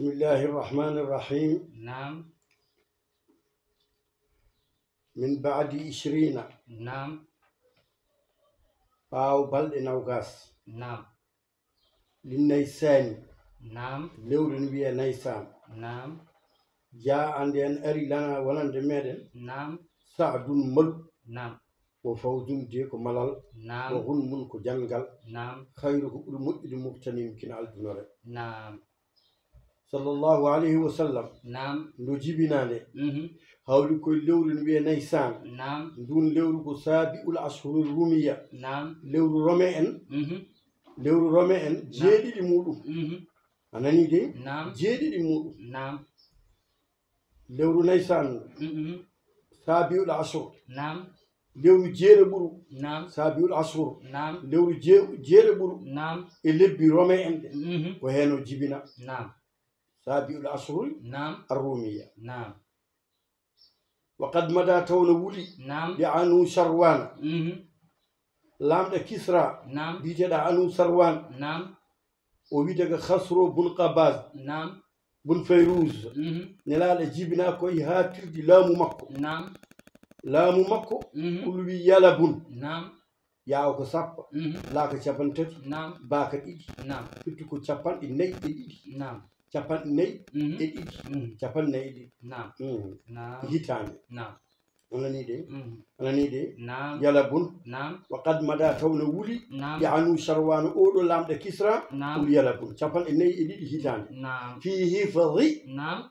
بسم الله الرحمن الرحيم. نعم. من بعد 20. نعم. باو بلد نوغاس. نعم. للنيسان. نعم. لور نبي نيسان. نعم. جاء عندنا أري لنا ولن دمدن. نعم. سعد مل. نعم. وفوز ديك ملال. نعم. وغن منك جنجل. نعم. خيره المؤمن مقتنم كنا الدنيا. نعم. صلى الله عليه وسلم. نعم. نجيبنا له. هاولي كل لور نبي نيسان. نعم. دون لور كسابي الأشهر الرومية. نعم. لور رومين. لور رومين جيدي المولو. أناني دي. نعم. جيدي المولو. نعم. لور نيسان. سابي الأشهر. نعم. لور جير برو. نعم. سابي الأشهر. نعم. لور جير برو. نعم. اللي رومين. وهنا جبنا. نعم. سابي الأشهر. نعم. الرومية. نعم. وقد مدى تون ولي. نعم. لعنو شروان. لامد كسرى. نعم. بيجد عنو شروان. نعم. وبيجد خسرو بن قباز. نعم. بن فيروز. نلال جبنا كوي هاتر دي لامو مكو. نعم. لامو مكو. كل بي يالا بن. نعم. ياو كو ساب. لا كو شابان تتي. نعم. باكا إيدي. نعم. كتو كو شابان إني إيدي. نعم. شابان إني إيدي. شابان إني إيدي. نعم. نعم. هيتاني. نعم. أنا نيدي. نعم. يالا بن. نعم. وقد مدى تون ولي. نعم. لعنو شروان أولو لامد كسرى. نعم. كل يالا بن. شابان إني إيدي هيتاني. نعم. في حفظي. نعم.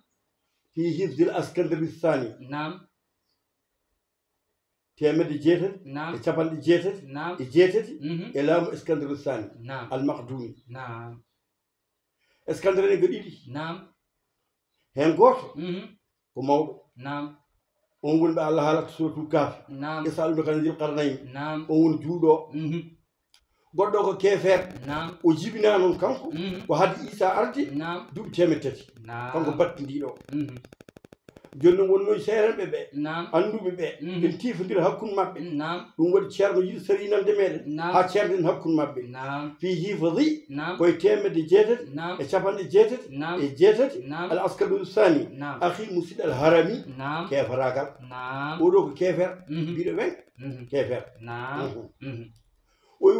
في حفظ الأسكندر الثاني. نعم. تيمد جيتت. نعم. شابان جيتت. نعم. جيتت. إلام اسكندر الثاني. نعم. المقدوني. نعم. اسكندر نقديدي. نعم. هنقول. وموضوع. نعم. أنقول بالله على سورة الكهف. نعم. يسألونك عن ذي القرنين. نعم. أنقول جودو. بدو كيفر. نعم. وجبنا نون كانكو. وهذه إيسا أرتي. نعم. دوب تيمتتي. نعم. كانكو باتنديلو. جنو ونو سيرن بيبي. نعم. أندو بيبي. إنتي فندير هكون مابي. نعم. دون تشارنو يسرين الدمير. نعم. هاتشارن هكون مابي. نعم. في حفظي. نعم. كوي تيمد جيتت. نعم. شابان جيتت. نعم. جيتت. نعم. العسكر الثاني. نعم. أخي مسيد الهرمي. نعم. كيف راكب. نعم. ودوك كيفر. بيدو وين. كيفر. نعم.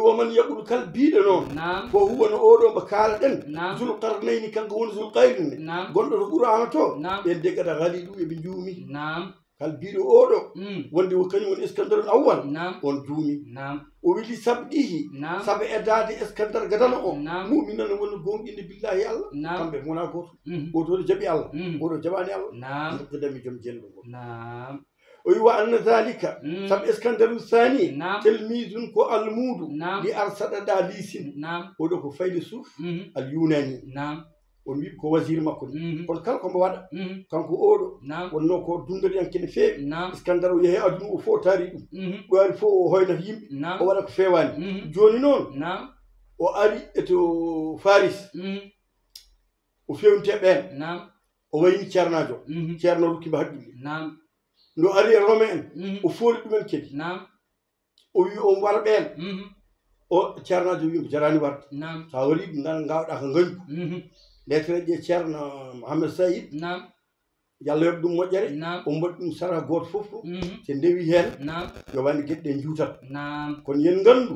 ومن يقول كالبيدنو. نعم. فهو نورو بكالدن. نعم. ذو القرنين كان قول ذو القرن. نعم. قلنا القرآن تو. نعم. يندك هذا غاليدو يبنجومي. نعم. كالبيدو أورو. وندي وكان من إسكندر الأول. نعم. ونجومي. نعم. وبيلي سبديه. نعم. سب إعداد إسكندر قدنا نعم. مؤمنا ونقوم إن بالله الله. نعم. كم بمنا قط. قطور جبي الله. قطور جباني الله. نعم. نقدم يجمع جنبه. نعم. وأن ذلك. سب إسكندر الثاني. نعم. تلميذ كو المود. نعم. لأرسل داليسين. نعم. ودوك فيلسوف. اليوناني. نعم. ونبي كو وزير مكوني. كل كم بواد. كم كو أورو. نعم. ونوكو دندر يمكن فيه. نعم. إسكندر وياه أجمع فوتاري. ويعرفه هاي نهيم. نعم. وورك فيواني. جوني نون. نعم. وأري إتو فارس. وفيهم تبين. نعم. وين تشارناجو. تشارنا روكي بهدي. نعم. نو أري رومين. وفول بمن كذي. نعم. ويوم واربين. o Ceerno yimɓe jarani warde nam sa wari ɗum nan gawɗa ko gañgu lettre je Ceerno Mouhamed Sayid nam yallah yoɓ ɗum moƴƴere o mbaɗi ɗum sara goto foof so ndewi hen nam yo wande gueɗe ɗe juutat nam kono yen gandu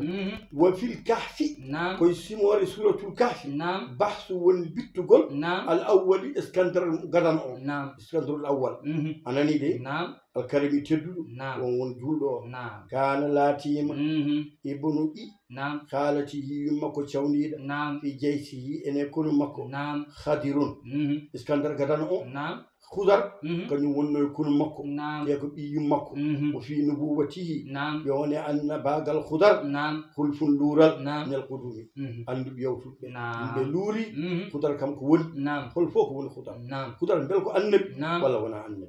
wo fil kahfi nam koye simore suratul kahfi nam bahsu woni bittugol nam al awwali iskandar gadan o nam iskandarul awwal anani de nam alkarimi tedduɗo on won julɗo o kana laatima ibnu i haalatihi yummakko cawniɗo fi jeysihi ene kono makko hadirun iskandar gadan o hudar kañum wonno e kono makko te ko ɓiyum makko o fi nubuwatihi ɓe woni annabagal hudar hulfun luural nel qudumi anduɓe yawtuɓe yimɓe luuri hudar kam ko woni hol fof ko woni hudar bel ko annabi walla wona annabi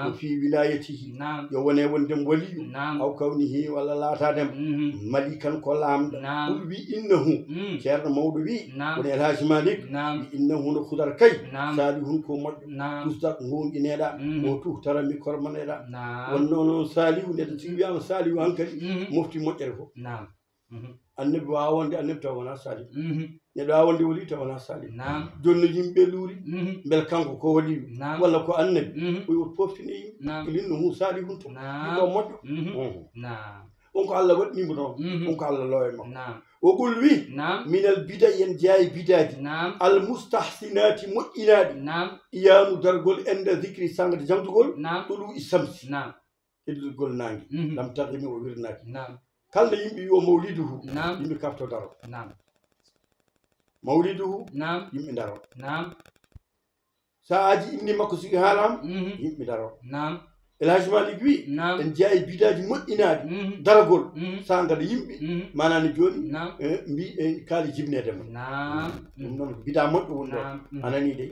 o fi wilayatihi yo wone wondem waliyu aw kawnihi walla laatadem malikan ko lamɗo ɓuri wi innahu ceerno mawɗo wi woni elhaji malik wi innahu no hudar kay salihun ko moƴƴo tusdat gonɗineɗa o tuh tara mi kormaneɗa wonno noon salihu nde tigi wiyama salihu hankkadi mofti moƴƴere fof annabi wawa wonde annabi taw wona salihu neɗɗo awonde woli taw wona salihu joni no yimɓe luuri bel kanko ko waliyu walla ko annabi o yo poftine yimɓe linno mum salihun to ko moƴƴo on ko Allah waɗnimo noon on ko Allah lowe makko o qul wi minal bida en jeeyi bidaji al mustahsinati moƴƴinaɗi iyanu dargol enda zicri sangde jamdugol ɗolu i samsi heddugol nangue lam taqimi o wirnaki kalde yimɓe yo mawliduhu yimɓe kafto daro mawliduhu yimɓe daro sa aji inni makko sigi haalama yimɓe daro Elhadji Malick wi en jeeyi bidaji moƴƴinaɗi daragol sa gada yimɓe manani joni mbi kaali jibinedema ɗum noon ko bida moƴƴo woni ɗo anani de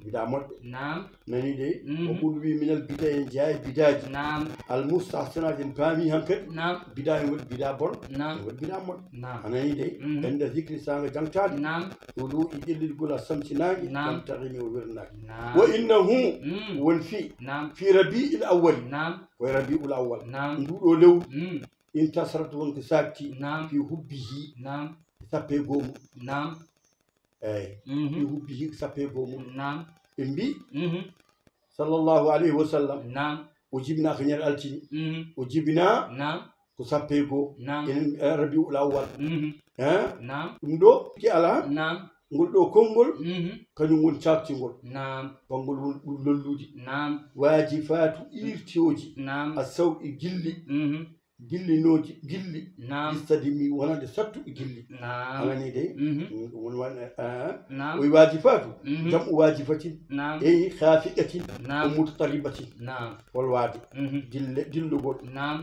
bida moƴƴo nani de o ɓuuri wi minal bida en jeeyi bidaji al mustahsinaji en paami han kadi bida en waɗi bida bon en waɗi bida moƴƴo anani de ende zicri saga jangtade ɗolu e ƴellilgol a samtinaki lam tarimi o wirnaki wa innahu won fi rabi'il awwal koye rabi'ul awwal nduɗo lewru in tasratu wonko sakti fi hubbihi sappe gomu eyyi fi hubbihi sappe gomu ɓe mbi sallllahu alayhi wa sallam o jibina ko ñande altini o jibina ko sappe goo enen rabi'ul awwal ɗum ɗo ki ala ngol ɗo konngol kañum woni caktingol konngol woni ɗum lollude waajifatu irtioji a sawɗi gillinoji gilli istadimi wonande sattuɗi gilli anani de ɗum woni oyi waajifatu jam o waajifatin eyi khafiqatin o mutataribatin holwade dillugol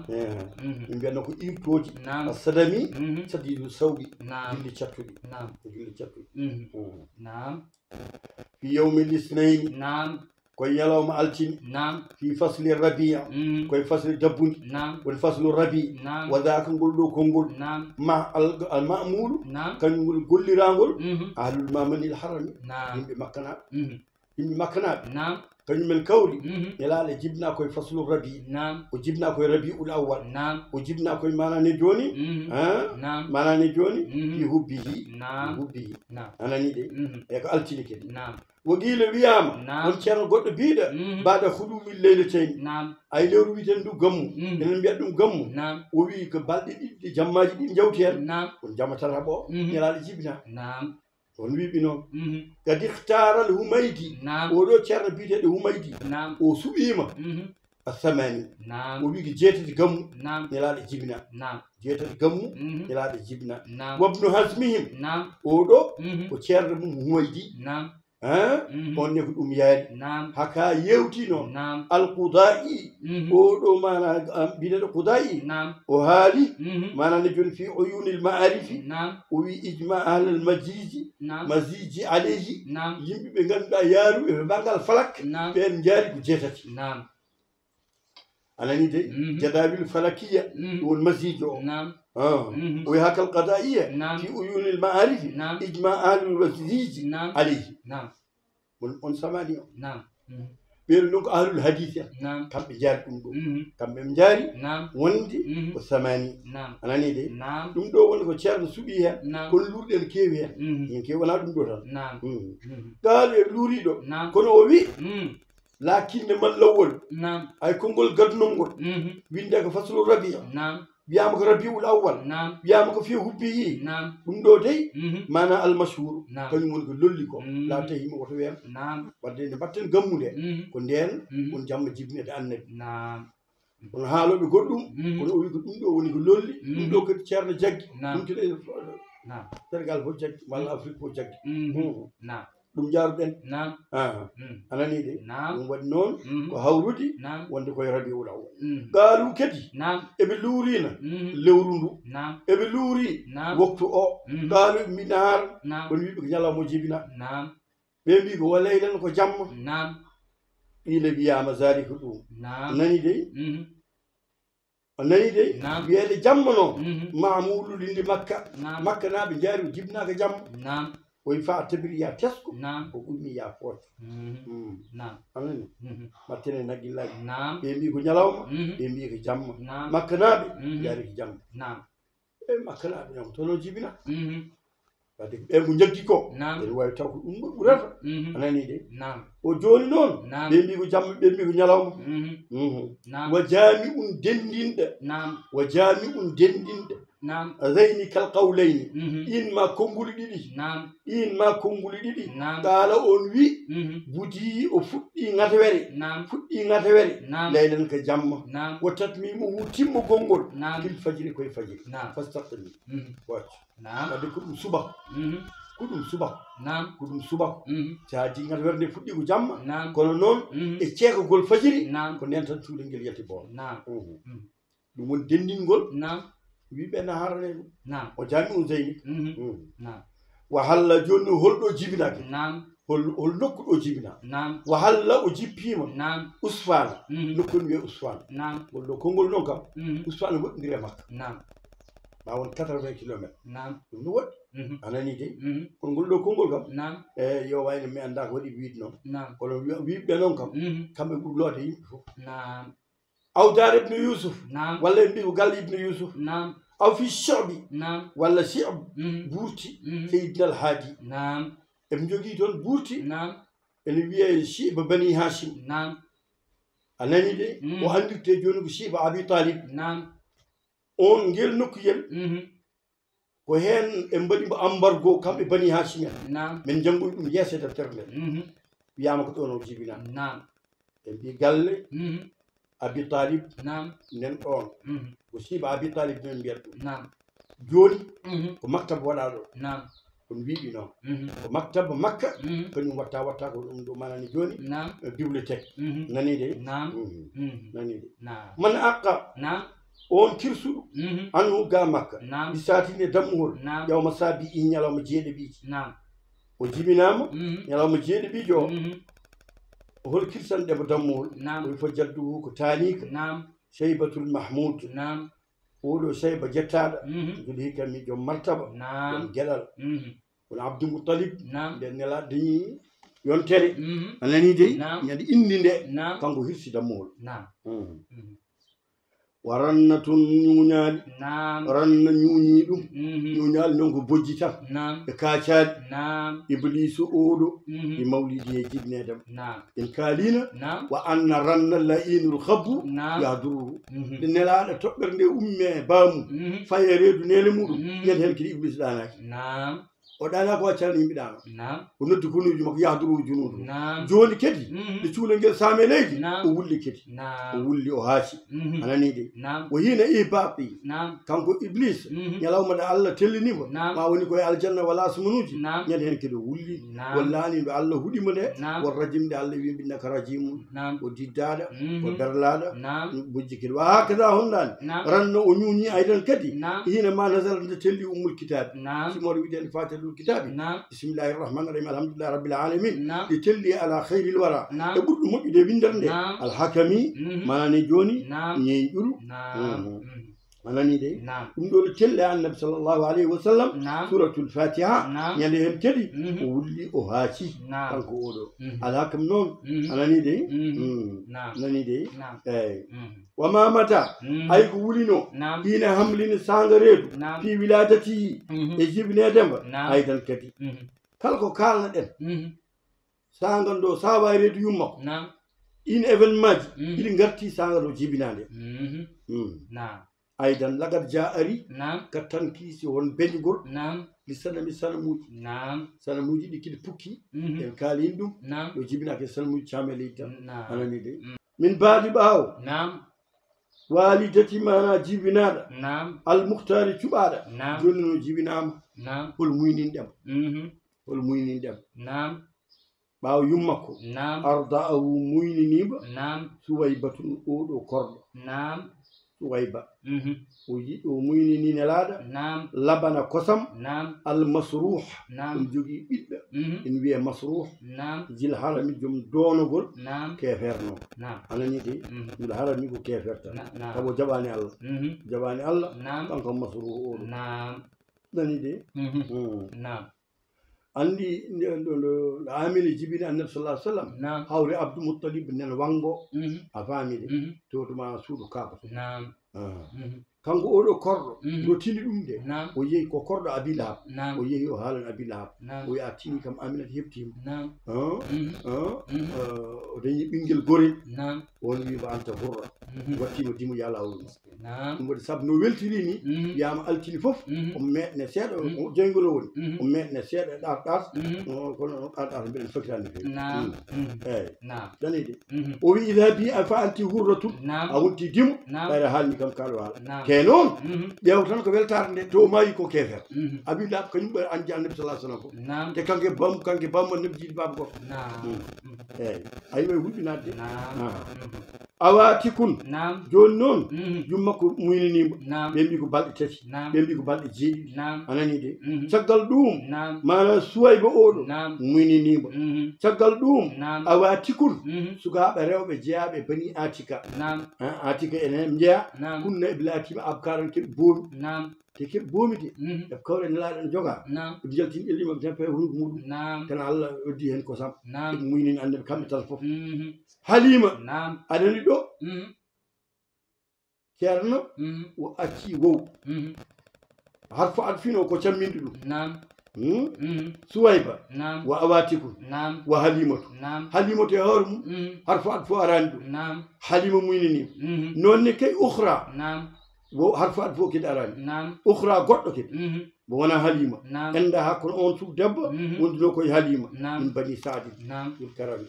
ɓe mbiyatno ko irtoji a sadami sadidu sawɗi gilli cattuɗi fi yawmi lisnayni koye ñalawma altini fi fasli rabia koye fasli dabbundi woni faslu rabi wa daka ngol ɗo konngol ma al mamulu kañum ngol gollirangol ahlul mamanil harami yimɓe makkanaɓe kañumen kawri ñalaɗe jibna koye faslu rabi o jibna koye rabiul awwal o jibna koye manane joni fi hubbihi anani de e ko altini kadi wo qiila wiyama won ceerno goɗɗo biiɗa mbaɗa huɗumi leylatayni ay lewru witen ndu gammu enen mbiyat ɗum gammu o wi ko balɗe ɗiɗi jammaji ɗiɗi jawti hen on jamatata ɓo ñalaɗe jibina on wiɓi noon kadi ihtaral humaydi oɗo ceerno biyeteɗo humaydi o suɓima a samani o wi ko jeetati gammu ñalaɗe jibina jeetati gammu ñalaɗe jibina wabnu hasmihim oɗo ko ceerno mum humaydi on ne ko ɗum yaari haka yewtino alqudai oɗo mana mbiɗeɗo qudai o haali manane joni fi uyunil ma'arifi o wi ijma ahlal masiji alayhi yimɓe ɓe ganduɗa yaaru e banggal falak ɓen jaari ko jeetati anani de jadawil falakiya ɗum won masijo o وهاك القضائية في عيون المعارف إجماع أهل الوزيج عليه on samani o ɓeeɗo ɗum ko ahlul hadith kamɓe jaari ɗum ɗo kamɓe ɓe jaari wonde ko samani anani de ɗum ɗo woni ko ceerno suuɓi hen kono luurɗen keewi hen hen keewi wona ɗum ɗo tan gaalo e luuriɗo kono o wi lakinne man lawol hay konngol gadunol ngol winde ko faslu rabi wiyama ko rabiul awwal wiyama ko fi hubbihi ɗum ɗo dey mana almashhur kañum woni ko lolli ko lawta yimɓe woto weem wadde nde mbatten gammude ko nden won jamma jibinede annabi kono haaloɓe goɗɗum kono o wi ko ɗum ɗo woni ko lolli ɗum ɗo kadi ceerno jaggi ɗum kadi Sénégal fof jaggi walla Afrique fof jaggi ɗum jaaruɗen anani de ɗum waɗi noon ko hawrude wonde koye rabiul awwal gaalu kadi eɓe luurina lewru ndu eɓe luuri waktu o gaalu mbi nahaar kono wiɓe ko ñalawma jibina ɓe mbi ko waleylen ko jamma qiila wiyama zalika ɗum nani dey nani dey wiyede jamma noon mamulude ndi makka naɓe jaari o jibinaka jamma oyi fa tabiri ya tesko ko ummi ya footo anani mattene naggillaji ɓe mbi ko ñalawma ɓe mbi ko jamma makka naɓe jaari ko jamma e makka naɓe ñam tono jibina wadde ɓe mo jaggi ko ene wawi taw ko ɗum ɓurata anani de o joni noon ɓe mbi ko jamma ɓe mbi ko ñalawma wa jaami un dendinɗo wa jaami un dendinɗo zeyni kal qawlayni in ma konnguli ɗiɗi qaala on wi budi o fuɗɗi ŋatewere leylan ko jamma wo tatmimo hu timmo gongol kil fajiri koye fajiri fastaqini wacco wadde ko ɗum subaka ko ɗum subaka sa di ŋatewere nde fuɗɗi ko jamma kono noon e ceekagol fajiri ko nden tan cuuɗel ngel yalti boon ɗum woni dendingol wiɓe na harane ɗum o jaami un zeyni wa halla joni holɗo jibinake hol nokku ɗo jibina wa halla o jippima usfana nokku wiye usfana ngol ɗo konngol noon kam usfana woɗɗodiri e makka ma won 80 kilométre ɗum no woɗɗi anani de kono ngol ɗo konngol kam e yo wayno mi anda ko waɗi wiide noon kono wiɓe noon kam kamɓe ɓurlode yimɓe fof awdar ibne yusuf walla mbi ko galle ibne yusuf aw fi shoɓi walla siab buurti seydina al haadi eɓe jogii toon buurti ene wiye chiba bani hachim a nani de o andirte joni ko chiba abi talib on ngel nokkuyel ko heen ɓe mbaɗimo embargo kamɓe bani hachim en min janngoyi ɗum yeese deftere nde wiyama ko ɗon o jibina ɓe mbi galle abi talib nen ɗon ko siba abi talib men mbiyat ɗum joni ko maktaba waɗa ɗo kono wiiɗi noon ko maktaba makka kañum watta ko ɗum ɗo manani joni bibliothèque nani de nani de man aqqa on kirsuɗo anhu ga makka ɗi satine dammuhol ƴawma saabi i ñalawma jeeɗiɓiji o jibinama ñalawma jeeɗiɓijo o hol kirsanɗemo dammuhol oyi fo jadduhu ko tanika cheybatul mahmoud oɗo cheyba jettaɗo joni hikka mi joom martaba joom gueɗal kono abdoumoutalib nden nela dañi yontere anani de ñande indi nde kanko hirsi dammuhol wa ranna tun ñuñaali ranna ñuñi ɗum ñuñaali noon ko bojji tan e kaacaali iblisu oɗo e mawlidi e jibnedem en kaalina wa anna ranna la'inul khabbu yadurru ɗe nelaɗo toɓɓere nde ummi e baamu faye reedu nele muɗum ñande hen kadi iblis ɗanaki o ɗana ko waccani yimɓe ɗano o noddi konuji makko yahduru junudu joni kadi nde cuulel ngel saame leydi o wulli kadi o wulli o haaci anani de o hina ibaɓi kanko iblis ñalawma ɗo allah tellinimo ma woni koye aljanna wala asmanuji ñande hen kadi o wulli wallani ɗo allah huɗimo nde won rajim nde allah wi innaka rajimum o diddaɗo o berlaɗo bojji kadi wa hakada honnani ranno o ñuñi aydan kadi hina ma nasara nde telli ummul kitabe simoɗo wiɗen fatel الكتاب بسم الله الرحمن الرحيم الحمد لله رب العالمين يتلي على خير الورى يقول مجد بندرني الحكمي ماني جوني نيجرو ماني دي ندول تلي عن النبي صلى الله عليه وسلم سورة الفاتحة يعني هم تلي ولي أهاتي كانكو أولو الحكم نون ماني دي ماني دي وما متى أي قولينو إن حملين سانغريد في ولادتي يجيب ندم أيضا كذي كالكو كالنا دم سانغندو ساواريد يومك إن إيفن ماج إن غرتي سانغرو جيبنا أيضا لقد جاءري كتنكيسي هون بنجور لسنة سنموجي سنموجي دي كده بوكي الكاليندو يجيبنا كسنموجي شامليتا أنا ندي من بعد باو والدتي مانا جيبنادا المختار تبادا جونو جيبنام هول موينين دم باو يمكو أرضا أو موينين با سويبة أودو كورد سويبة وموينين لادا لبنا قسم المسروح جوجي بيدا إن بيه مسروح جيل حرامي جم دونغول كيفرنو أنا نيتي جيل حرامي كو كيفرتا أبو جباني الله كانكم مسروح ناني دي andi amina jibini annabi sallallahu alaihi wasallam hawre abdou muttalib nen wango a famide to ma suudu kaaba kanko oɗo korɗo no tini ɗum de o yehi ko korɗo Abi Lahab o yehi o haalan Abi Lahab o yaa tini kam Aminata heɓtima o dañi ɓinguel gorel on wimo anta hurra wattima dimo ya lawol ɗum waɗi saabu no weltiri ni wiyama altini foof omo meɗne seeɗa joygol o woni omo meɗne seeɗa ɗas kono ɗaɗata mbiɗen fakirani fewi eyyi ɗanide o wi ida bi fa anti hurratun a wonti dimo ɓayre haalni kam kaɗo haala te noon ƴeew tan ko weltare nde to o maayi ko keefere Abi Lahab kañum ɓe anji annabi sallah sallam fof te kanke bammo annabi jiiɗi baba goto eyyi ayi way huɓɓinade de awati kun joni noon jummakko muyninimo ɓe mbi ko balɗe tati ɓe mbi ko balɗe jeeɗiɗi anani de caggal ɗum mana Suwayba oɗo muyninimo caggal ɗum awati kun sukaɓe rewɓe jeeyaɓe bani Atika Atika enen jeeya kunna eɓe laatima abkaran keɓe boomi te keɓe boomi de eɓe kawɗe nelaɗo ne joga o dijaltini ƴellima tan paye hunde muɗum kana Allah oddi hen kosam eɓe muynini annabi kamɓe tan foof Halima aɗani ɗo ceerno o acci wow harfo adfino ko camminde ɗum Suwayba wa awatiku wa Halimatu Halimatu e hoore mum harfo adfo arani ɗum Halima muynini nonne kay ukhra wo harfo adfo kadi arani ukhra goɗɗo kadi mo wona Halima enda hakkude on suk debbo wondino koye Halima min bani Saadi ɗum karami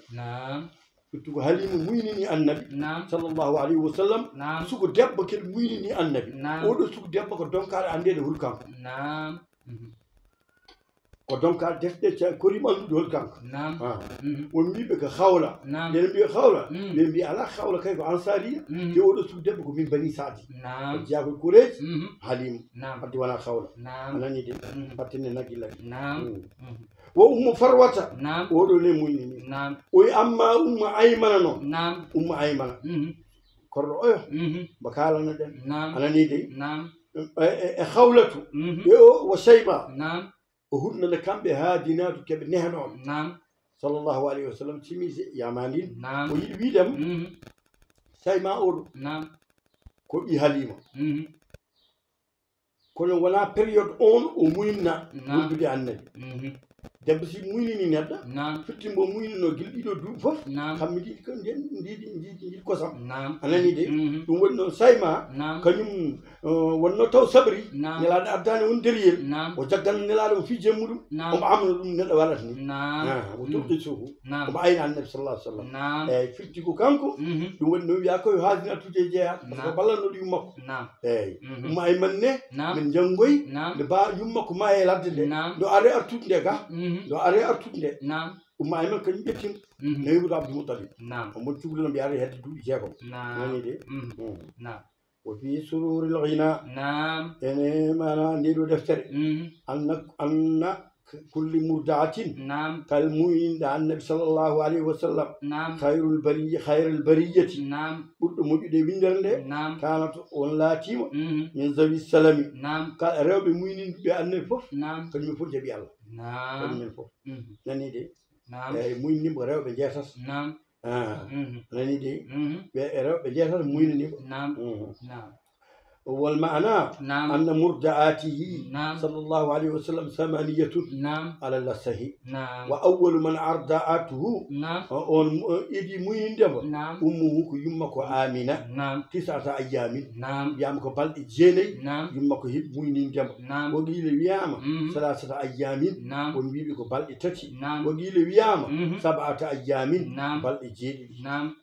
ittugo Halima muynini annabi sallllahu alayhi wa sallam suko debbo kadi muynini annabi oɗo suko debbo ko donkaɗo andede hulkanko ko donkaɗo defte korima andude hulkanko won mbiɓe ko hawla nden mbiya hawla ɓe mbi ala hawla kay ko ansariya te oɗo suko debbo ko min bani Saadi o jeeya koye Kuraysh Halima wadde wona hawla anani de battene naggilaki wo ummu Farwata oɗo ne muynini o wi amma ummu Aymana noon ummu Aymana korɗo oyo mo kalano ɗen anani de e Hawlatu ɓe o wo Shayba o hurnana kamɓe haadinatu keɓe nehnoɓe sallllahu alayhi wa sallam simise yamanil o yiɗi wiidem Sayma oɗo ko ɓi Halima kono wona période on o muynna wondude annabi debbo si muynini neɗɗo fittimbo muynino guila ɗiɗo duuɓi foof kammi ndiɗi kosam anani de ɗum woni noon Sayma kañum wonno taw sabri nelaɗo addani woni deriyel o jagganno nelaɗo o fije muɗum omo amna ɗum neɗɗo waɗata ni o turɗi suhu omo ayna annabi sallah sallam eyyi fittigo kanko ɗum woni noon wiya koye haadinatude jeeya par ce que ballannoɗo yummakko eyyi umma ay manne min janggoyi nde ba yummakko ma e ladde nde ndo are artude nde ga ndo are artude nde umma ay man kañum ƴettima nawibudo Abdou Moutalib omo cukalno mbi are hedde duuɓi jeegom nani de o fi sururil ghina ene mana ndiɗo deftere anna kulli murdaatin kal muyinɗo annabi sallllahu alayhi wa sallam khayrul bariyati ɓurɗo moƴƴude windere nde kanat on laatima min zawi salami kala rewɓe muyninɓe annabi fof kañumen fof jaaɓi Allah kañumen fof nani de eyyi muynanimo rewɓe jeetat nani de ɓe rewɓe jeetat muynanimo والمعنى أن مردعاته صلى الله عليه وسلم ثمانية على الصحيح وأول من أرضعته إدي مين دم أمه يمك آمنة 9 أيام يامك بالد جيني يمك هب مين دم وقيل ويام 3 أيام ونبيك بالد تتي وقيل ويام 7 أيام بالد جيني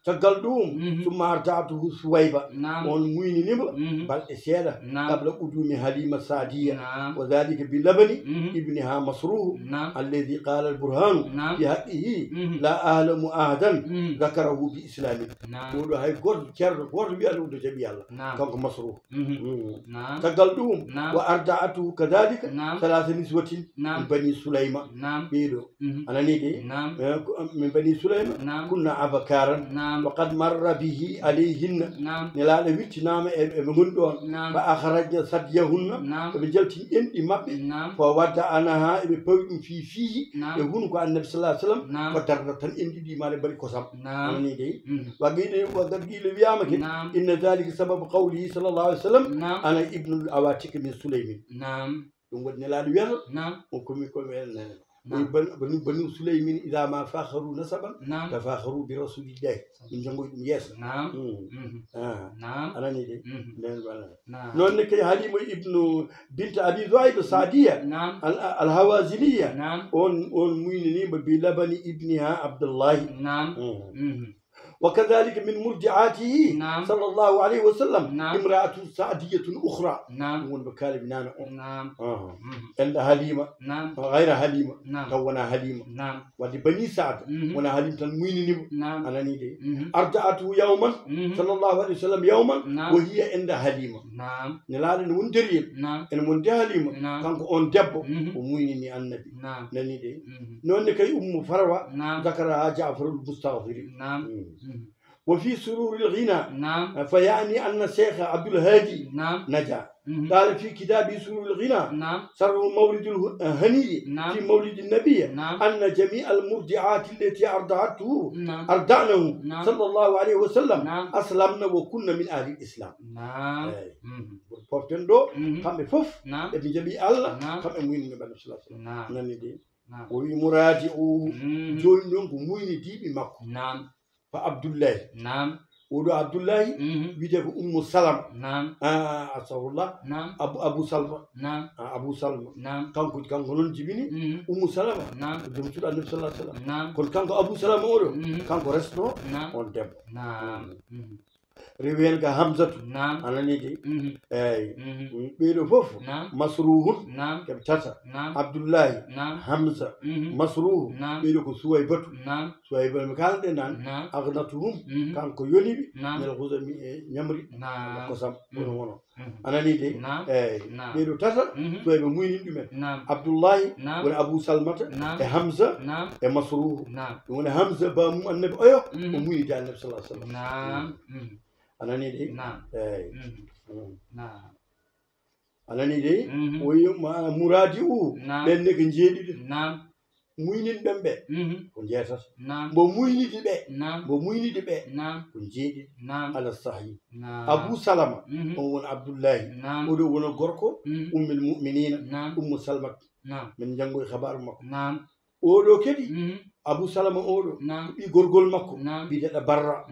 تقلدوم ثم أرضعته سويبة ونمين نبا بالد سيادة قبل قدوم حليمة السعدية وذلك بلبن ابنها مسروه الذي قال البرهان في حقه لا أعلم أحدا ذكره بإسلامه ولو هاي قرد كرد قرد بيالو دجبي الله كانك مسروه تقلدهم وأرضعته كذلك 3 نسوة من بني سليمان بيلو أنا نيدي من بني سليمان كنا أبكارا وقد مر به عليهن نلال ويتنام ابن فأخرجنا ثديهن بجلتين إن مبي فودعناها ببوي في فيه يهون كو النبي صلى الله عليه وسلم فتردت إن دي مال بري كوسام أنني دي وقيل بيامك إن ذلك سبب قوله صلى الله عليه وسلم أنا ابن الأواتيك من سليمان دون ودنا لا وير وكمي بنو سليمان إذا ما فاخروا نسبا تفاخروا برسول الله من جنبه يس أنا نيدي نون كي حليم ابن بنت أبي ذؤيب السعدية الهوازنية on ميني بلبن ابنها عبد الله وكذلك من مرجعاته صلى الله عليه وسلم امرأة سعدية أخرى من بكالب نانا عند حليمة غير حليمة تونا حليمة ودي بني سعد ونا حليمة المؤمنين أنا نيدي أرجعته يوما صلى الله عليه وسلم يوما وهي عند حليمة نلال نمندرين إن من حليمة كان on دبو ومؤمنين النبي نيدي نون كي فروة ذكرها جعفر المستغفري وفي سرور الغنى فيعني أن الشيخ عبد الهادي نجا قال في كتابه سرور الغنى سر مولد الهني في مولد النبي أن جميع المرضعات التي أرضعنه صلى الله عليه وسلم أسلمنا وكنا من أهل الإسلام فوفتندو كم فوف بجميع الله كم موين النبي صلى الله عليه وسلم نندي ويمراجعوه جول نونكو موين دي بمكو فعبد الله ودو عبد الله بيده سلم أستغفر الله أبو سلمة أبو سلمة كانكو نون جبيني سلمة دمتور النبي صلى الله عليه وسلم كانكو أبو سلمة أورو كانكو رسنو on دب ريفين كهمزة أنا نيجي بيرو فوف مسروه كبتشا عبد الله همزة مسروه بيرو كسويبة سويبة مكان دينان أغنتهم كان كيوني نلخوذ نمري كسام ونو أنا نيجي بيرو تسا سويبة موين دمن عبد الله ولا أبو سلمة همزة مسروه ولا همزة بام النبي أيوه وموين جال النبي صلى الله عليه وسلم أنا نيدي أنا نيدي ويوم مراديو لأنك نجيدي موينين بمبة كنجاسس بمويني دبة كنجيدي على الصحيح أبو سلمة هو عبد الله ودو غوركو المؤمنين سلمة من جنگو خبر مكو ودو كدي أبو سلمة أورو بيغورغول مكو بيدا برا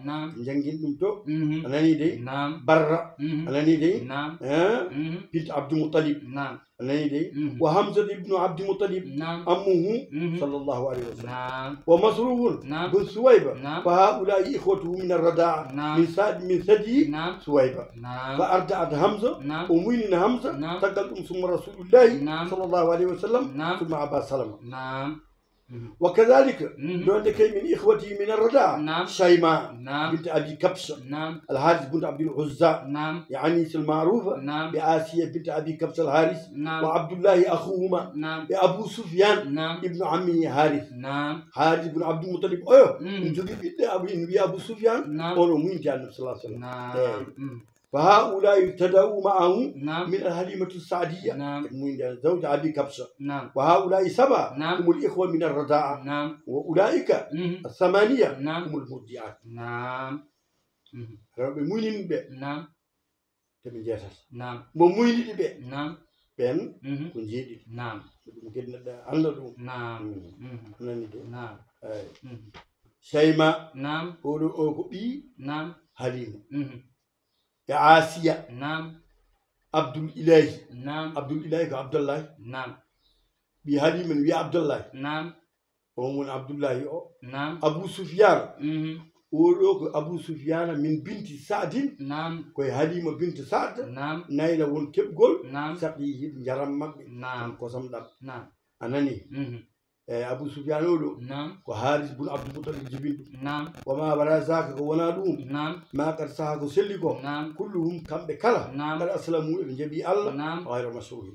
جنگين دمتو أنا نيدي برا أنا نيدي بنت عبد المطلب أنا نيدي وحمزة ابن عبد المطلب أمه صلى الله عليه وسلم ومسروق بن سويبة فهؤلاء إخوته من الرضاعة من ثدي سويبة فأرضعت حمزة ومين حمزة تقدم ثم رسول الله صلى الله عليه وسلم ثم أبا سلمة وكذلك لك من إخوته من الرضاعة شيماء بنت أبي كبشة الحارث بنت عبد العزى يعني المعروفة بآسيا بنت أبي كبشة الحارث وعبد الله أخوهما بأبو سفيان ابن عمه حارث بن عبد المطلب نجي أبو سفيان ولو من جاء النبي صلى الله عليه وسلم فهؤلاء ابتدأوا معه من الحليمة السعدية من زوج أبي كبشة وهؤلاء سبعة هم الإخوة من الرضاعة وأولئك الثمانية هم المرضعات موينين بي تمن جاسس موينين بي بن كنجيدي ممكن عندهم شيماء أولو بي حليمة آسيا عبد الإله عبد الإله عبد الله بهذه من ويا عبد الله ومن عبد الله أبو سفيان ولوك أبو سفيان من بنت سعد كوي حليمة بنت سعد نايلة ون كبقول سقيه جرم كوسم دم أنني أبو سفيان ولو وحارث بن عبد المطلب جبين وما برازاك ونادوم ما قد ساق سلكو كلهم كم بكلا قد أسلموا من جبي الله غير مسروق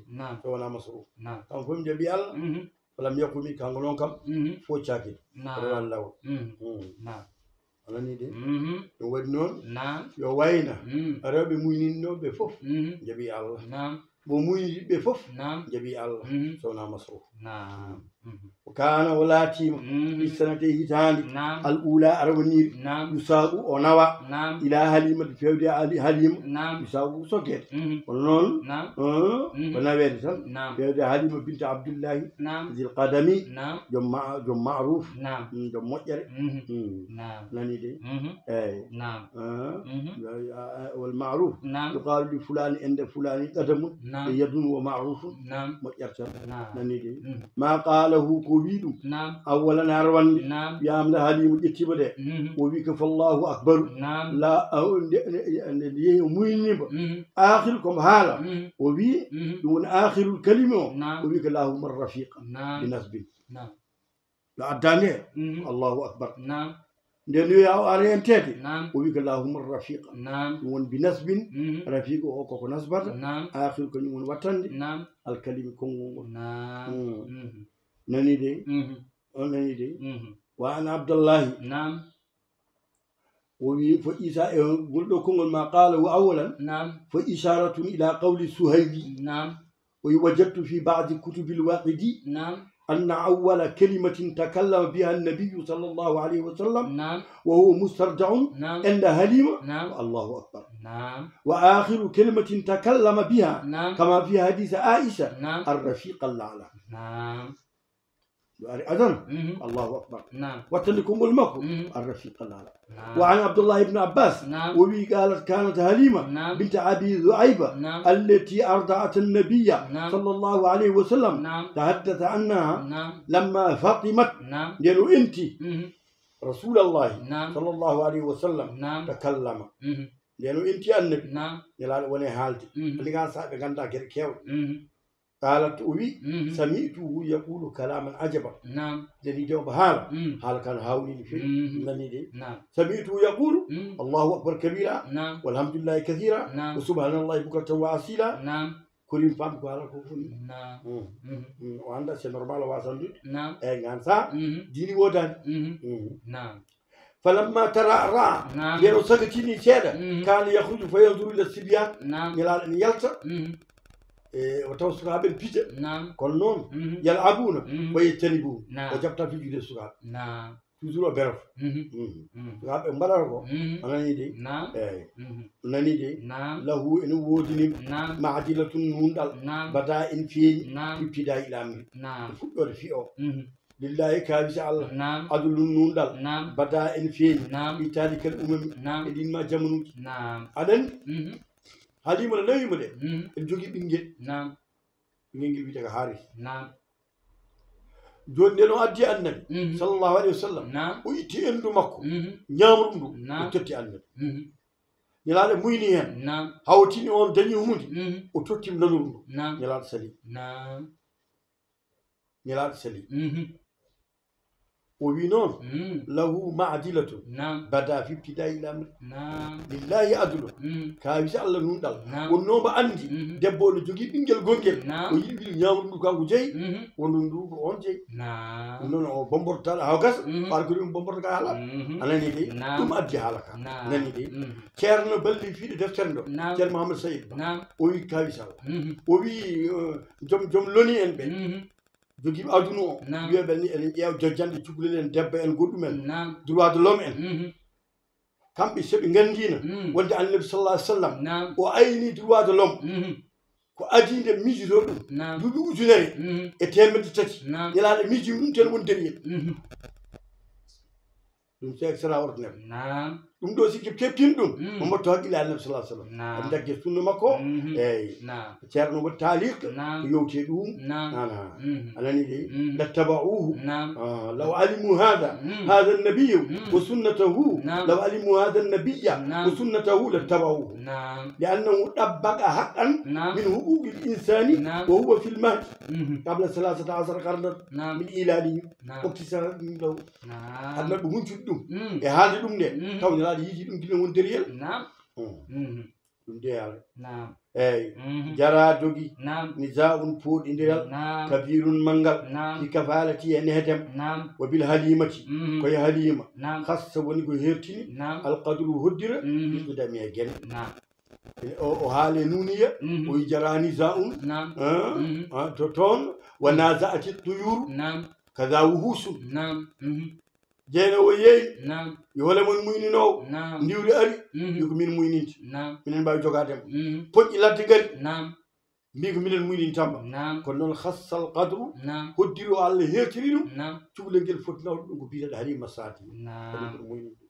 فوانا مسروق كم فهم جبي الله فلم يكن كان لهم كم فوتشاكي الله alani de ɗum waɗi noon yo wayna rewɓe muyninnoɓe fof jaɓi Allah mo muyniɓe fof jaɓi Allah sowna masruf وكان ولاتيم في السنة هتاني الأولى أرونير يساق ونوى إلى هليمة فيودي هليم يساق سكت ونون ونوير فيودي هليمة بنت عبد الله ذي القدمي جم معروف جم مؤجر ناني دي والمعروف يقال لفلان عند فلان قدم يدن ومعروف مؤجر ناني دي ما قاله كوبيدو أولا أروان يامل هالي مجتبه ده وبيك فالله أكبر لا مؤمنين آخركم حالا وبي دون آخر الكلمة وبيك اللهم الرفيق بنسب لا أداني الله أكبر دلو يا أرينتي وبيك اللهم الرفيق دون بنسب رفيق أو نسبر آخر كلمة وطن الكلمة كون ناني دي ناني دي وأنا عبد الله وبي فإذا قلت لكم ما قاله أولا فإشارة إلى قول سهيلي ووجدت في بعض كتب الواقدي أن أول كلمة تكلم بها النبي صلى الله عليه وسلم وهو مسترجع عند هليمة الله أكبر وآخر كلمة تكلم بها كما في حديث عائشة الرفيق الأعلى أذن الله أكبر وتلكم المكر الرفيق الأعلى وعن عبد الله بن عباس وبي قالت كانت هليمة بنت أبي ذؤيبة التي أرضعت النبي صلى الله عليه وسلم تحدث عنها لما فاطمت قالوا أنت رسول الله صلى الله عليه وسلم تكلم قالوا أنت النبي قال وني حالتي اللي كان صاحب كان ذاكر كيو قالت أبي سمعته يقول كلاما عجبا الذي جاوب حال كان هاولي في سمعته يقول الله أكبر كبيرا والحمد لله كثيرا وسبحان الله بكرة وأصيلا كريم فام كوالا كوفوني وعندها شيء نورمال واسندي غانسا ديني ودان فلما ترى يرو سكتيني شيدا كان يخرج فينظر إلى الصبيان يلتا وتوسع بالبيجة كلهم يلعبون ويتنبون وجبت في جود السكاب تزور برف سكاب مباركو أنا ندي أنا ندي له إنه وجني معدلة نوندال بدأ إن في ابتداء الأمر فكر فيه لله كابس الله عدل نوندال بدأ إن في تاريخ الأمم الدين ما جمنوك أدن هاليمة لا يمدى الجوجي بينجل بينجل بيتك حارس جون دينو أدي النبي صلى الله عليه وسلم ويتي أندو مكو نيامرندو وتتي النبي يلال موينيان هاوتيني أون دنيو مودي وتتي منورندو يلال سلي يلال سلي وبينون له معدلة بدأ في ابتداء الأمر لله أدله كابس الله نوندال ونوم عندي دبوا لجوجي بينجل غونجل ويبي نيامر نكانو جاي ونندو أون جاي ونون أو بمبر تال هاوكاس باركوريم بمبر كهلا أنا نيجي توم أدي حالك أنا نيجي كيرنا بلي في دفترنا كير محمد سيد وي كابس الله وي جم لوني إنبي jogi aduno wiebe ni en ƴeew jojjande cukalel en debbo en goɗɗum en droit de l'homme en kamɓe soɓe gandina wonde annabi sallallahu alih w sallam o ayni droit de l'homme ko adinde miijoto ɗum duuɓi ujunere e temedde tati yalaɗo miiji ɗum ten woni deriyel ɗum c'est extraordinaire ɗum ɗo sikki keptin ɗum mo motto haqqille annabi sallallahu alih w sallam aɗa dagge sunna makko eyyi ceerno waɗi talik ko yowte ɗum anani de lattaba'uhu law alimu hada النبي وسنته لو علموا هذا النبي وسنته لاتبعوه لأنه طبق حقا من حقوق الإنسان وهو في المهد قبل 13 قرنا من إيلاني واكتساب له أنا بقول شو هذا دم ده توني لا يجي دم كنا مندريال ɗum deyal نعم eyi jara dogi نعم nisaun poɗidiral نعم kabirun mangal نعم fi kafalati e nehdem نعم wa bil halimati koye halima نعم hassa woni ko hertini نعم alqadru hoddira ɓiɗɗodami e guene نعم o haale nuniya o jara nisaun نعم to toon wa nasaati tuyuru نعم kaza wuhusun نعم jeene o yeeyi نعم yo hoole mon muyninowo نعم ndiwri ari mbi ko min muyninte نعم minen mbawi jogadema poƴƴi ladde gari نعم mbi ko minen muynintamma نعم kono noon hassal qadru نعم hoddiri o Allah hertiri ɗum نعم cukalel ngel foti nawde ɗum ko biyeteɗo halima sati نعم kadi koɗo muyninde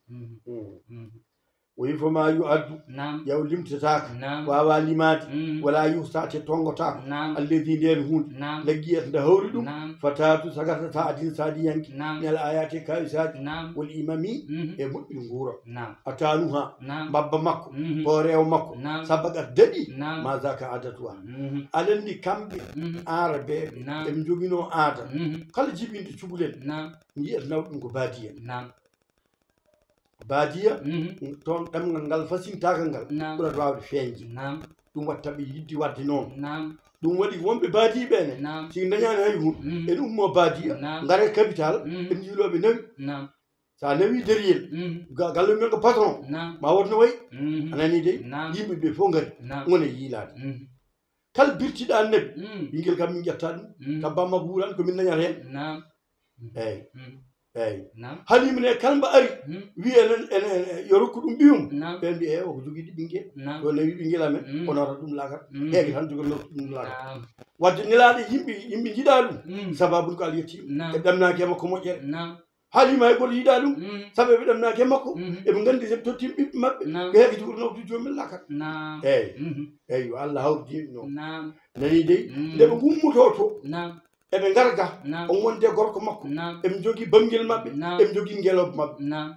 o wi foma yu addu نعم yaw limtataka نعم wawa limade wala yuhsate tongotako نعم alladi nden hunde نعم laggiyata nde hawri ɗum نعم fatatu sagatata adin sadi yanki نعم nel ayate kawisaji نعم wol imami e moƴƴiri nguura نعم atanuha نعم babba makko o rew makko نعم sabagat daɗi نعم ma zaka adatuha alandi kamɓe ara beɓe نعم eɓe jogino aada kala jibinde cukalel نعم jiyata nawɗum ɗum ko badiya نعم badiya toon ɗemgal ngal fasintagal ngal نعم ɓurat wawde feeñde نعم ɗum watta ɓe yiddi wadde noon نعم ɗum waɗi wonɓe baadiɓene نعم si dañani hay hunde en ummo baadiya نعم gaare capital en jiiloɓe nawi نعم sa nawi deriyel galle men ko patron نعم ma wotno wayi نعم anani de نعم yimɓe ɓe fof gari نعم wone yiilade kala birtiɗa annabi ɓinguel kam min ƴetta ɗum kabbamma ko wuurani komin dañata hen نعم eyyi eyyi نعم halimine kala mbo ari wi enen yo rokku ɗum ɓiyum نعم ɓen mbi oko joguiɗi ɓinguel نعم to nawi ɓinguel amen onota ɗum lakat heege tan jogorno ɗum lakat نعم wadde nelaɗe yimɓe jiiɗa ɗum sababude ko Allah yettima نعم e ɗamnaki e makko moƴƴere نعم haalima hay goto yiiɗa ɗum saabu eɓe ɗamnaki e makko eɓe gandi soɓe tottima ɓiɓɓe mabɓe نعم ko heege jogorno to jomum lakat نعم eyyi eyyi yo Allah hawridini noon نعم nani dey ndeɓe gummuto to نعم eɓe garga نعم on wonde gorko makko نعم eɓe jogui bamguel mabɓe نعم eɓe jogui ngeloba mabɓe نعم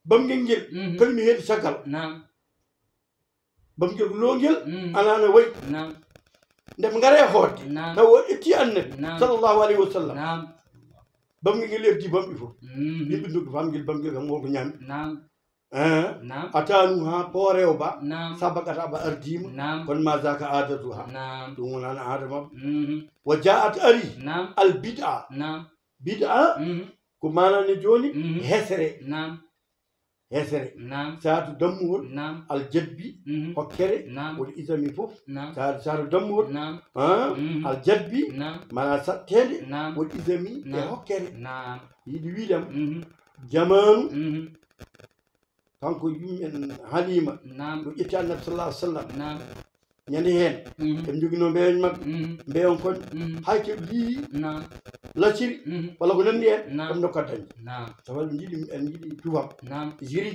bamguel ngel kañum heedi caggal نعم bamguel ko longel anana wayi نعم ndeɓe gaare hoodde نعم taw o ƴetti annabi نعم sallllahu alayhi wa sallam نعم bamguel ngel erdi bamɓe fof yimɓe dogi famguel bamguel kam wonko ñaami نعم نعم atanu ha poorewo ba نعم sabagata ba ardima نعم kono ma zaka adatu ha نعم ɗum wonano aada mabɓe wa jaat ari نعم al bid'a نعم bid'a ko manane joni hesere نعم hesere نعم saatu dammuwol نعم al jadbi hokkere نعم woni isami fof نعم saatu dammuwol نعم al jadbi نعم mana sattede نعم woni isami e نعم hokkere نعم yiɗi wiidam jamanu kanko yimɓen halima نعم ɗo ƴetti annabi sallah alih sallam نعم ñande hen eɓe jogino mbeyoñ mabɓe mbeyon koñ hay keɓe lii نعم lacciri walla ko nandi hen نعم ɗem dokkat dañde نعم sabu en jiiɗi tufam نعم jiri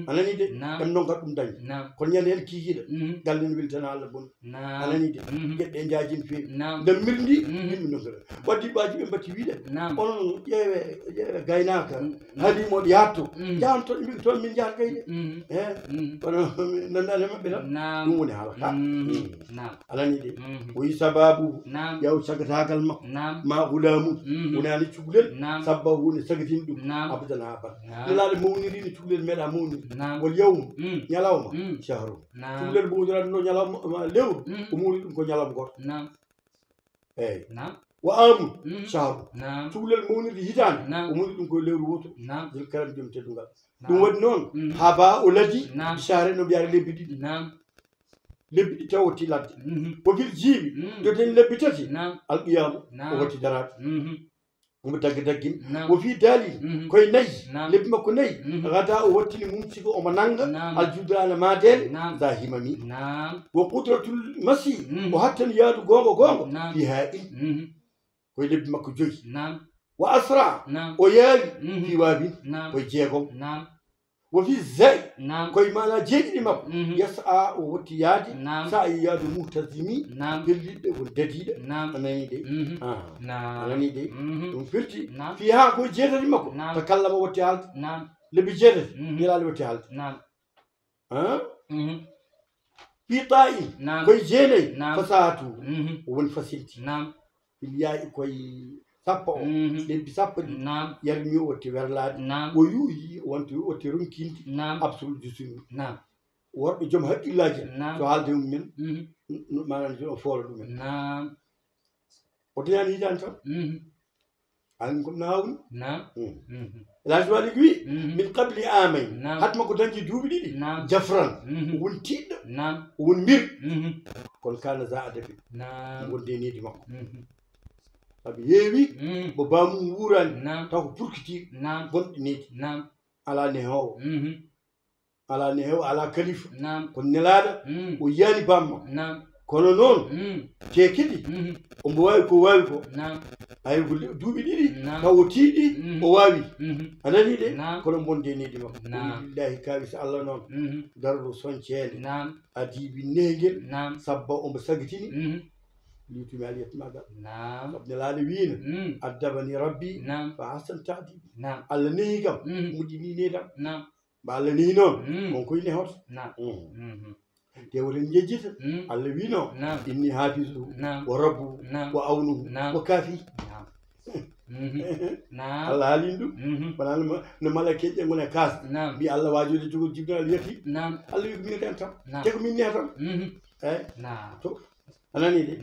anani de نعم ɗem donkat ɗum dañde نعم kono ñande hen kikiɗa galle ne weltana Allah bonni نعم anani de gueɗɗe jajin feewi نعم nden mirdi yimɓe donkata waddiɓaji ɓe mbatti wiide نعم onon ƴeewe gaynaka halimoɗo yatto jahan toon mbi toon min jahat gayde e kono nandani e mabɓe tan نعم ɗum woni haala ka نعم anani de o yi sababu نعم yaw sagatagal makko نعم ma hulamu wonani cukalel نعم sabbahu ne sagatini ɗum نعم abadan ha abada نعم nelaɗo mawnirino cukalel meeɗa mawnide نعم wol yawmu ñalawma مم. shahru نعم cukalel mawdirade no ñalawma lewru ko mawni ɗum ko ñalawma goto نعم eyyi نعم wa amu shahru نعم cukalel mawnirde hitande نعم ko mawni ɗum koye lewru woto نعم jil karam joom teddugal نعم ɗum waɗi noon haaba o ladi نعم sare no mbiyare lebbi ɗiɗi نعم lebbi ɗi taw watti ladde مم. ko fil jiiɓi مم. to ten lebbi tati نعم alqiyamu o نعم watti darade مم. omo dagga daggin نعم wo fi dalil مم. koye nayyi نعم lebbi makko nayyi gada o wattini mum siko omo nanga نعم aljudana madele نعم za himami نعم wo qudratul masi مم. o hattani yaadu gonga gonga نعم fi ha il مم. koye lebbi makko joyi نعم wa asra نعم o yaari مم. fi waabin نعم koye jeegom نعم wo fi zai نعم koye mana jeeɗiɗi makko مم. yasa o wotti yaade نعم sa e yaadu muhtasimi نعم pelliɗɗe won dadiɗe نعم anani de مم. Ah, نعم anani de مم. ɗum firti نعم fi ha koye jeetati makko نعم to kallama wotti haalde نعم lebbi jeetati مم. nelaali wotti haalde نعم Ah, مم. fi ta'in نعم koye jeenayi نعم fasatu مم. o woni fasilti نعم il yahi koye sappo o مم. lebbi sappo ɗi نعم yarmi o wotti werlade نعم o yuuyi wotti ronkinde نعم absolu jusumi نعم worɓe joom haqqillaji to haalde mumen manan o foola ɗumen o dañani hitande tan an ko nawni Elhadji Malick wi min qabli amayn hatma ko dañde duuɓi ɗiɗi jafran won tiɗɗo won mbir kono kana za adabi wonde nedi makko sabi heewi mo bamum wuurani taw ko purkiti bonɗe nedi ala nehowo ala nehowo ala kalifa kono nelaɗo o yiyani bammakko kono noon te kedi omo wawi ko wawi ko ay ko duuɓi ɗiɗi taw o tiiɗi o wawi anani de kono bonde nedi makko lillahi kawisa Allah noon dardo soñcede adibi negel sabba omo sagitini lutumi aliyat magal sabu nelaɗo wiino addabani rabbi fa hasan ta'dibi Allah nehi kam moƴƴini nedam mba Allah nehi noon on koye nehoto te woten jejjita Allah wino inni hafizu wa rabbu wa awnuhu wa kafi Allah haalin ɗum wona no malakeje gone kaas mbi Allah wajude jogol jibinal yeti Allah wi ko min ten tam te ko min neha tam eyyi to anani de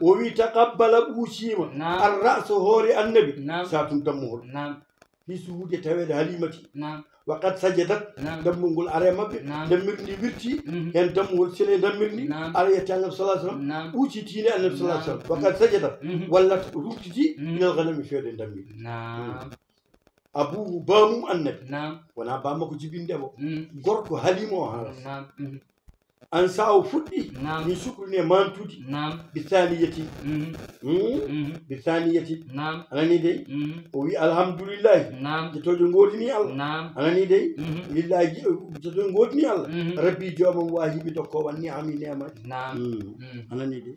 o wi taqabbala ɓuusima ar rasu hoore annabi satum dammuhol fi suhude tawede halimati وقد سجدت دم نقول أري مبي دمرني برتي يعني دم نقول سنة دمرني أري النبي صلى الله عليه وسلم وشي تيني النبي صلى الله عليه وسلم وقد سجدت ولا روتي من الغنم في يد دمي أبو بامو النبي وانا بامو كجيبين دبو غوركو حليمو هذا أنساو فدي من شكرني مانتودي بثانيتي بثانيتي أنا ندي وي الحمد لله جتوجو غودني الله أنا ندي لله جتوجو غودني الله ربي جوم واهي بدكو وني عمي نعمة أنا ندي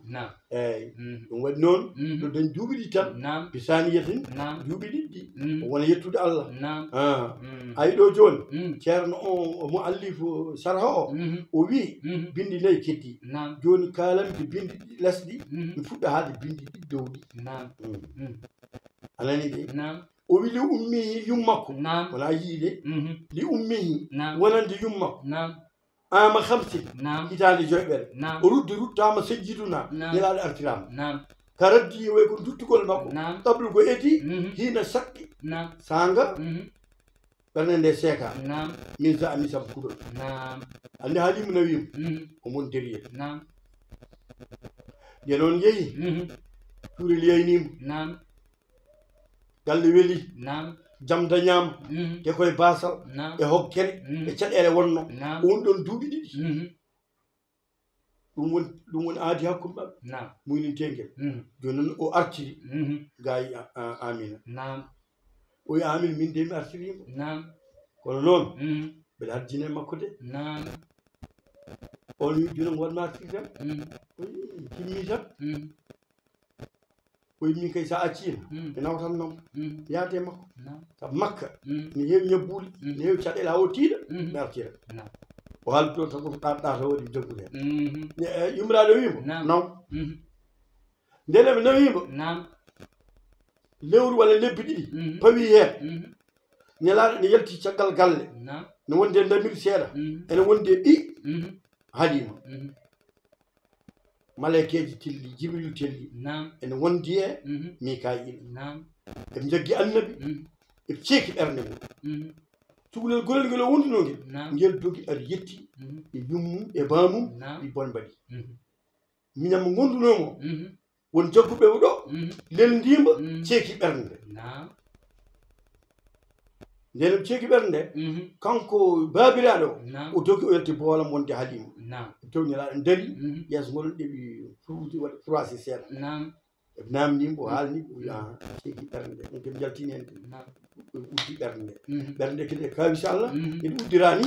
أي ونون لدن دوبي دي تام بثانيتي دوبي دي وانا يتود الله أيدو جون كيرن مؤلف شرحه وي bindi nayi keddi joni kalamde bindi ɗi lasɗi mi fuɗɗa haade bindi ɗi dowɗi anani de o wi li ummihi yummakko wona yii de li ummihi wonande yummakko ama hamsin hitande joyɓere o ruttama sajjiduna nelaɗo artirama ka raddi way ko duttugol makko ɗaɓlu ko eti hina sakki sanga ɓernde nde seeka min sa ami sab kuɗol andi haalimu no wimo omon derriye nde noon yeehi cuurel yaynimo galle weeli jam dañama te koye basal e hokkere e caɗele wonno on ɗon duuɓi ɗiɗi ɗum woni aadi hakkude maɓɓe muynintengel joni noon o artiri gayi amina o wi amina min de mi artirimo kono noon mbeɗa harjine makko de on wi joni gonma artiri tan timmi tan o wi min kay sa accino mi nawtan noon yaade makko sabu makka mi heewi ñabbude mi heewi caɗele ha o tiiɗa mi artira o haaldi ɗon sago ɗaɗa to waɗi jaggude hen yummiraɗo wimo naw ndene ɓe nawimo lewru walla lebbi ɗiɗi pawi hen nelaɗo ne yalti caggal galle ne wonde damiri seeɗa ene wonde ɓi halima malaikeji telli jibril telli ene wondi e mikail eɓe jaggi annabi eɓe ceeki ɓernde mum cukalel golel ngel o wondino ngel ngel dogi aɗa yetti e yummum e bamum ɗi bon mbaɗi minamo gondunomo won jagguɓe ɗo lendima ceeki ɓernde ndene ceeki ɓernde kanko babiraɗo o dogi o yalti boolam wonde halima taw nelaɗo daari yeeso ngol ɗeɓi fruti waɗa froissé seeɗa eɓe namdimo o haalniɓe o wi ceeki ɓernde on keɓe jaltini hen uddi ɓernde ɓernde kede kawisa Allah ene uddirani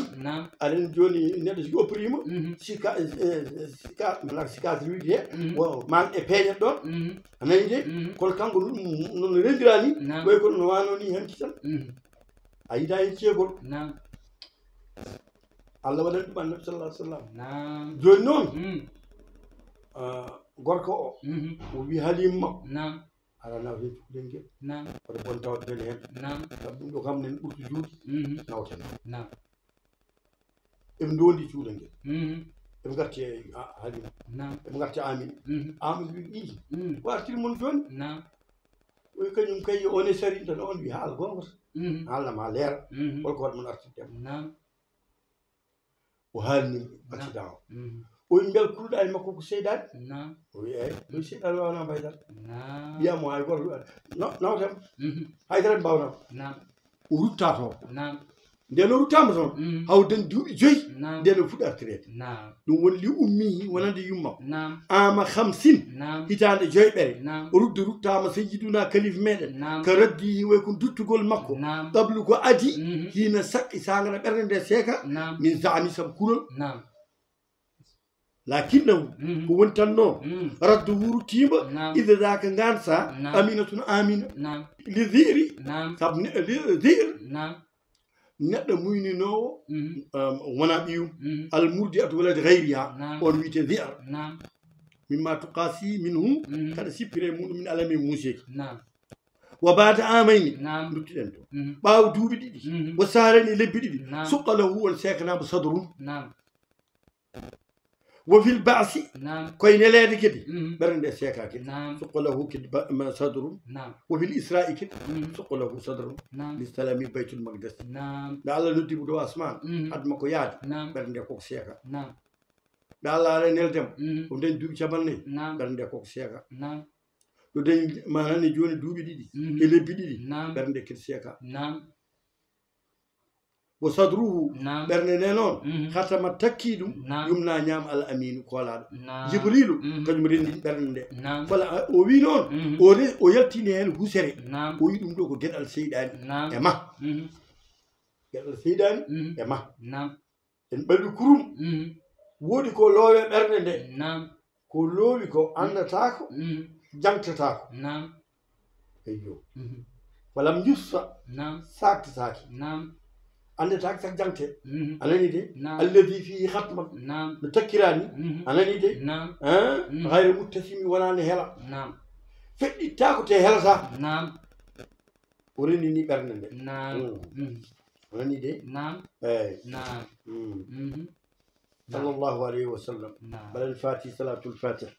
aɗen joni neɗɗo so opprima cicatrice wiide he man e peeñat ɗon anayi de kono kanko nono rendirani way kono no wanoni hanki tan a yida hen ceegol Allah waɗani ɗum annabi sallallahu alaihi wasallam joni noon gorko o wi halima makko ala naw hen cukalel ngel oɗo bon tawde bele hen sabu ɗum ɗo kam nen ɓurti juuɗe nawten eɓe ndondi cuuɗa ngel eɓe garti Halima eɓe garti Amina Amina wi ɗiɗi wartiri mon joni oyi kañum kay on e sari tan on wi haala gongota haalnama ha leera holko waɗa mon artirde o haalnima accident o oyi bel kulɗa e makko ko seydani o wi eyi oyi seydani wawna mbaydata wiyamo hay goto nawtema haydara mbawnama o rutta toon nden o ruttama toon hawden duuɓi 5 nden o fuɗɗi artirede ɗum woni li ummi wonande yummako ama 50 hitande 9 o ruttama sayyiduna kalife meɗen ko raddi way ko duttugol makko ɗablu ko adi hina saqqi sagana ɓerde nde seeka min zani saabu kulol lakinnahu ko woni tan noon raddu wurtima ida daka gansa aminatun amina li ziri saabu zir neɗɗo muyninowo wona ɓiyum almurdi atu walade gayriha on wiyete zir mimma tuqasi minhu kada sippire muɗum min alami museki wa bada amayni duttiɗen to ɓaawo duuɓi ɗiɗi wo sarani lebbi ɗiɗi suqqa lahu on sekanama sadrum wo fil basi koye nelede kedi ɓerde nde seeka kedi suqqa lahu kedi sadrum wo fil isra'i kedi suqqa lahu sadrum listalami baytul maqdes nde Allah noddimo dow asman adma ko yaade ɓerde nde koko seeka nde Allah ala neldema o dañi duuɓi capannayyi ɓerde nde koko seeka ɗo dañi manani joni duuɓi ɗiɗi e lebbi ɗiɗi ɓerde nde kedi seeka wo sadruhu ɓerde nde noon hatama takki ɗum yumna ñaam al aminu koolaɗo jibrilu kañum rendi ɓerde nde wala o wi noon o yaltini hen husere o wi ɗum ɗo ko gueɗal seyɗani e ma gueɗal seyɗani e ma en ɓalli kurum woodi ko loowe ɓerde nde ko loowi ko andatako jangtatako eyyo walam jussa saktataki andetake sak jangte anani de alladi fihi hatma no takkirani anani de hayre muttasimi wonani heela feɗɗittako te helata o reni ni ɓerde nde anani de eyi sallallahu alayhi wa sallam baɗen fati salatul fatih